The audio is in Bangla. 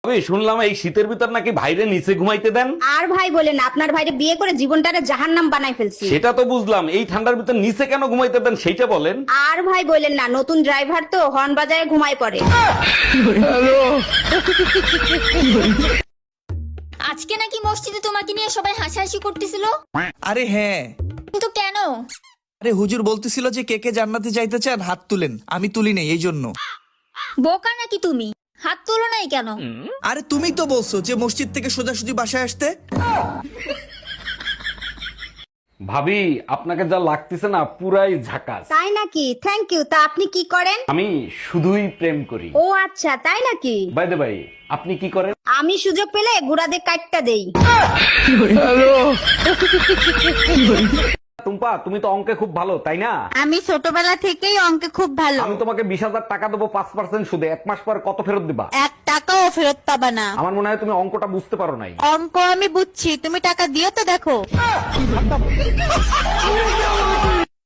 ভাবি শুনলাম এই শীতের ভিতর নাকি ভাইরে নিচে ঘুমাইতে দেন। আর ভাই বলেন না, আপনার ভাইরে বিয়ে করে জীবনটারে জাহান্নাম বানাই ফেলছি। সেটা তো বুঝলাম, এই ঠান্ডার ভিতর নিচে কেন ঘুমাইতে দেন সেইটা বলেন। আর ভাই বলেন না, নতুন ড্রাইভার তো হর্ন বাজায় ঘুমায় পড়ে। আজকে নাকি মসজিদে তোমাকে নিয়ে সবাই হাসাহাসি করতেছিল, আরে হ্যাঁ, কিন্তু কেন? আরে হুজুর বলতেছিল যে কে কে জান্নাতে যাইতে চান হাত তুলেন, আমি তুলি নেই এই জন্য। বোকা নাকি তুমি? হাত তোলো নাই কেন? আরে তুমি তো বলছো যে মসজিদ থেকে সোজাসুজি বাসায় আসতে। ভাবি আপনাকে যা লাগতেছে না পুরাই ঝাকাস। তাই নাকি? Thank you. তা আপনি কি করেন? আমি শুধুই প্রেম করি। ও আচ্ছা, তাই নাকি? বাই দ্য বাই, আপনি কি করেন? আমি সুযোগ পেলে গুড়াদের কাটটা দেই। টুম্পা তুমি তো অঙ্কে খুব ভালো তাই না? আমি ছোটবেলা থেকেই অঙ্কে খুব ভালো। আমি তোমাকে 20,000 টাকা দেবো 5% সুদে, 1 মাস পর কত ফেরত দিবা? 1 টাকাও ফেরত পাবা না। আমার মনে হয় তুমি অঙ্কটা বুঝতে পারো নাই। অঙ্ক আমি বুঝছি, তুমি টাকা দিও তো দেখো।